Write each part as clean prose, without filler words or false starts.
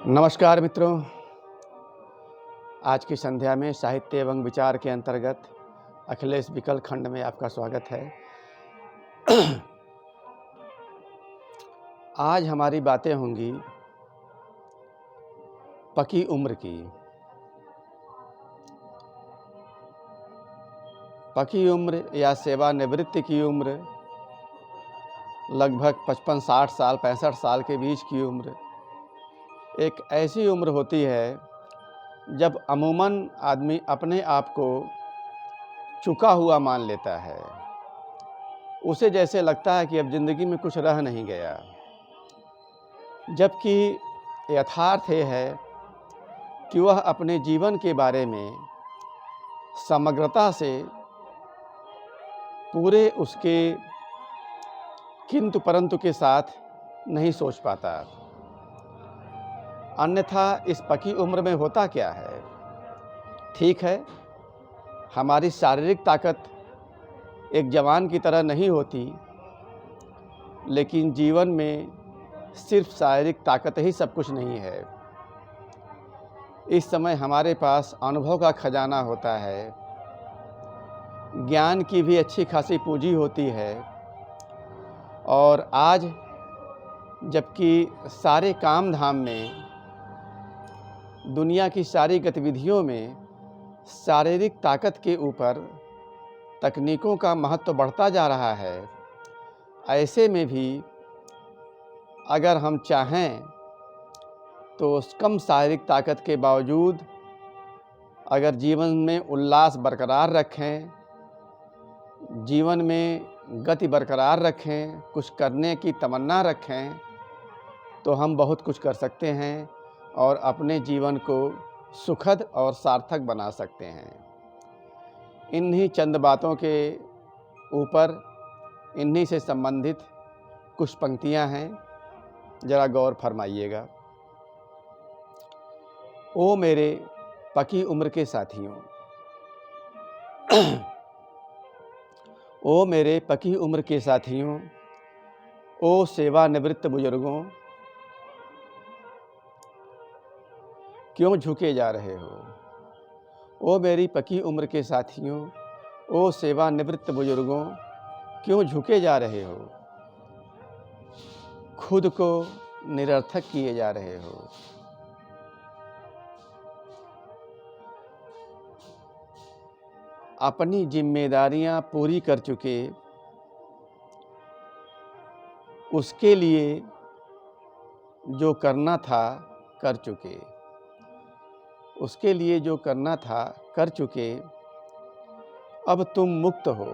नमस्कार मित्रों, आज की संध्या में साहित्य एवं विचार के अंतर्गत अखिलेश विकल खंड में आपका स्वागत है। आज हमारी बातें होंगी पकी उम्र की। पकी उम्र या सेवानिवृत्ति की उम्र लगभग 55-60 साल 65 साल के बीच की उम्र एक ऐसी उम्र होती है जब अमूमन आदमी अपने आप को चुका हुआ मान लेता है। उसे जैसे लगता है कि अब ज़िंदगी में कुछ रह नहीं गया, जबकि यथार्थ ये है कि वह अपने जीवन के बारे में समग्रता से पूरे उसके किंतु परंतु के साथ नहीं सोच पाता। अन्यथा इस पकी उम्र में होता क्या है? ठीक है, हमारी शारीरिक ताकत एक जवान की तरह नहीं होती, लेकिन जीवन में सिर्फ शारीरिक ताकत ही सब कुछ नहीं है। इस समय हमारे पास अनुभव का खजाना होता है, ज्ञान की भी अच्छी खासी पूंजी होती है, और आज जबकि सारे काम धाम में, दुनिया की सारी गतिविधियों में शारीरिक ताकत के ऊपर तकनीकों का महत्व बढ़ता जा रहा है, ऐसे में भी अगर हम चाहें तो उस कम शारीरिक ताकत के बावजूद अगर जीवन में उल्लास बरकरार रखें, जीवन में गति बरकरार रखें, कुछ करने की तमन्ना रखें, तो हम बहुत कुछ कर सकते हैं और अपने जीवन को सुखद और सार्थक बना सकते हैं। इन्हीं चंद बातों के ऊपर इन्हीं से संबंधित कुछ पंक्तियां हैं, ज़रा गौर फरमाइएगा। ओ मेरे पकी उम्र के साथियों, ओ मेरे पकी उम्र के साथियों, ओ सेवानिवृत्त बुजुर्गों, क्यों झुके जा रहे हो? ओ मेरी पकी उम्र के साथियों, ओ सेवानिवृत्त बुजुर्गों, क्यों झुके जा रहे हो? खुद को निरर्थक किए जा रहे हो। अपनी जिम्मेदारियां पूरी कर चुके, उसके लिए जो करना था कर चुके, उसके लिए जो करना था कर चुके, अब तुम मुक्त हो,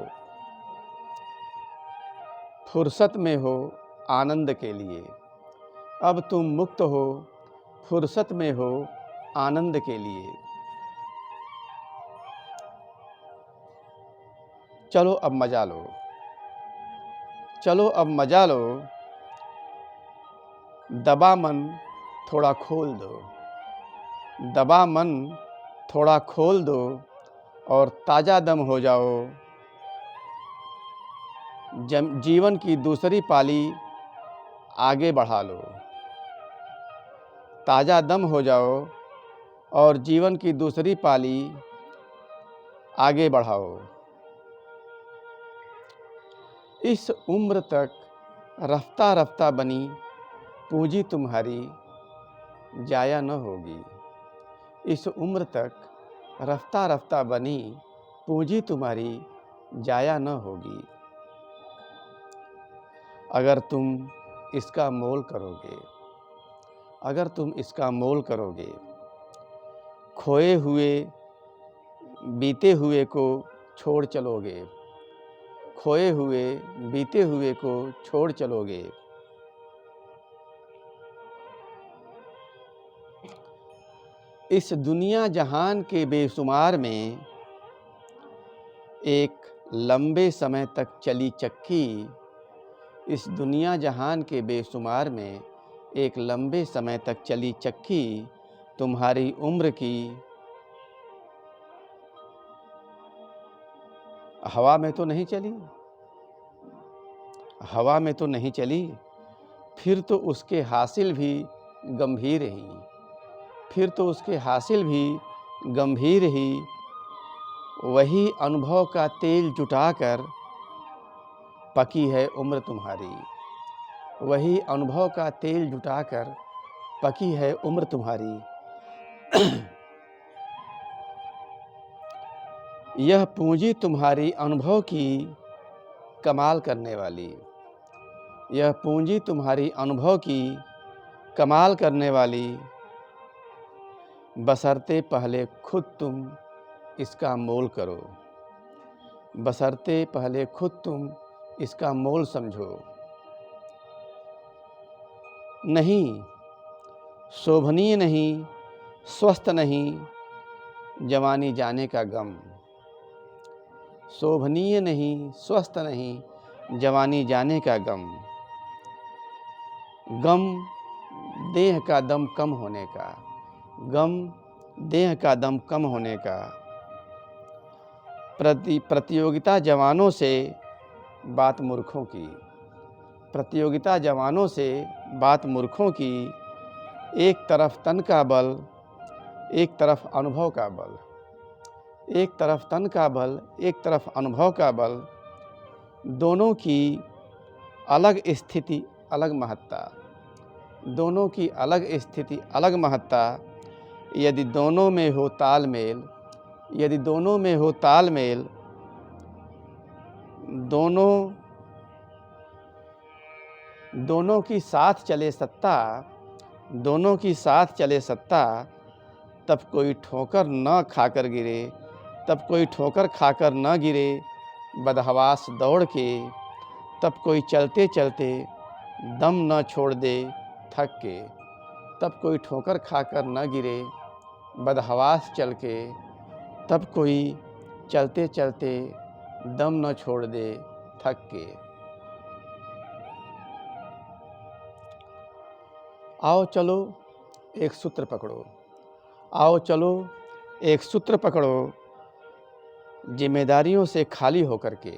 फुर्सत में हो आनंद के लिए। अब तुम मुक्त हो, फुर्सत में हो आनंद के लिए। चलो अब मजा लो, चलो अब मजा लो, दबा मन थोड़ा खोल दो, दबा मन थोड़ा खोल दो और ताज़ा दम हो जाओ। जीवन की दूसरी पाली आगे बढ़ा लो, ताज़ा दम हो जाओ और जीवन की दूसरी पाली आगे बढ़ाओ। इस उम्र तक रफ्ता रफ्ता बनी पूंजी तुम्हारी जाया न होगी। इस उम्र तक रफ्ता रफ्ता बनी पूंजी तुम्हारी जाया न होगी, अगर तुम इसका मोल करोगे, अगर तुम इसका मोल करोगे। खोए हुए बीते हुए को छोड़ चलोगे, खोए हुए बीते हुए को छोड़ चलोगे। इस दुनिया जहान के बेशुमार में एक लंबे समय तक चली चक्की, इस दुनिया जहान के बेशुमार में एक लंबे समय तक चली चक्की तुम्हारी उम्र की हवा में तो नहीं चली, हवा में तो नहीं चली, फिर तो उसके हासिल भी गंभीर ही। फिर तो उसके हासिल भी गंभीर ही। वही अनुभव का तेल जुटाकर पकी है उम्र तुम्हारी। वही अनुभव का तेल जुटाकर पकी है उम्र तुम्हारी। यह पूंजी तुम्हारी अनुभव की कमाल करने वाली। यह पूंजी तुम्हारी अनुभव की कमाल करने वाली। बशर्ते पहले खुद तुम इसका मोल करो। बशर्ते पहले खुद तुम इसका मोल समझो। नहीं, शोभनीय नहीं, स्वस्थ नहीं, जवानी जाने का गम। शोभनीय नहीं, स्वस्थ नहीं, जवानी जाने का गम। गम देह का दम कम होने का। गम देह का दम कम होने का। प्रतियोगिता जवानों से बात मूर्खों की। प्रतियोगिता जवानों से बात मूर्खों की। एक तरफ तन का बल, एक तरफ अनुभव का बल। एक तरफ तन का बल, एक तरफ अनुभव का बल। दोनों की अलग स्थिति, अलग महत्ता। दोनों की अलग स्थिति, अलग महत्ता। यदि दोनों में हो तालमेल, यदि दोनों में हो तालमेल, दोनों की साथ चले सत्ता, दोनों की साथ चले सत्ता, तब कोई ठोकर न खाकर गिरे, तब कोई ठोकर खाकर न गिरे बदहवास दौड़ के। तब कोई चलते चलते दम न छोड़ दे थक के। तब कोई ठोकर खाकर न गिरे बदहवास चल के। तब कोई चलते चलते दम न छोड़ दे थक के। आओ चलो एक सूत्र पकड़ो। आओ चलो एक सूत्र पकड़ो। जिम्मेदारियों से खाली होकर के,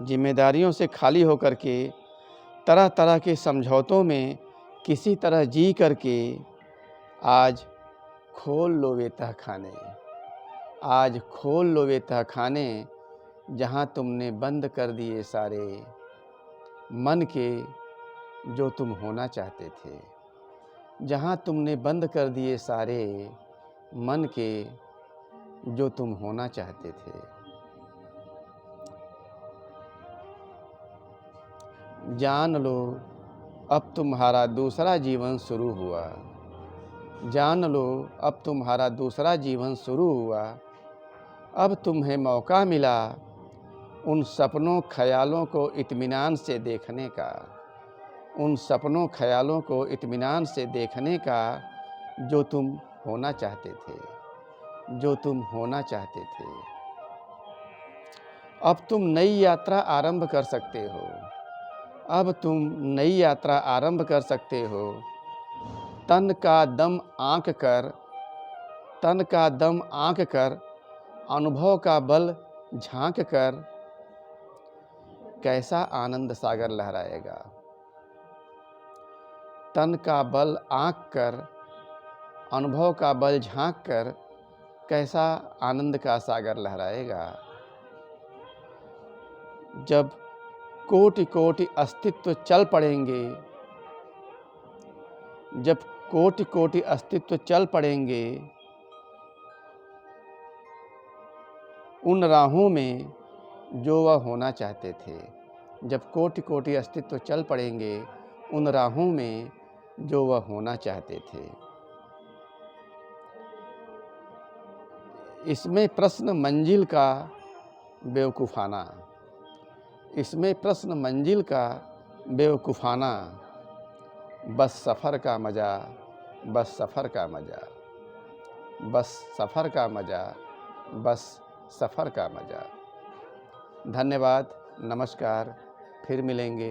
जिम्मेदारियों से खाली होकर के, तरह तरह के समझौतों में किसी तरह जी करके आज खोल लो वे तहखाने। आज खोल लो वे तहखाने जहाँ तुमने बंद कर दिए सारे मन के जो तुम होना चाहते थे। जहाँ तुमने बंद कर दिए सारे मन के जो तुम होना चाहते थे। जान लो अब तुम्हारा दूसरा जीवन शुरू हुआ। जान लो अब तुम्हारा दूसरा जीवन शुरू हुआ। अब तुम्हें मौका मिला उन सपनों ख्यालों को इत्मीनान से देखने का। उन सपनों ख्यालों को इत्मीनान से देखने का जो तुम होना चाहते थे, जो तुम होना चाहते थे। अब तुम नई यात्रा आरंभ कर सकते हो। अब तुम नई यात्रा आरंभ कर सकते हो। तन का दम आंक कर, तन का दम आंक कर, अनुभव का बल झांक कर कैसा आनंद सागर लहराएगा। तन का बल आंक कर, अनुभव का बल झांक कर कैसा आनंद का सागर लहराएगा। जब कोटि कोटि अस्तित्व चल पड़ेंगे, जब कोटि कोटि अस्तित्व चल पड़ेंगे उन राहों में जो वह होना चाहते थे। जब कोटि कोटि अस्तित्व चल पड़ेंगे उन राहों में जो वह होना चाहते थे। इसमें प्रश्न मंजिल का बेवकूफ़ाना। इसमें प्रश्न मंजिल का बेवकूफ़ाना। बस सफ़र का मज़ा, बस सफ़र का मज़ा, बस सफ़र का मज़ा, बस सफ़र का मज़ा। धन्यवाद, नमस्कार, फिर मिलेंगे।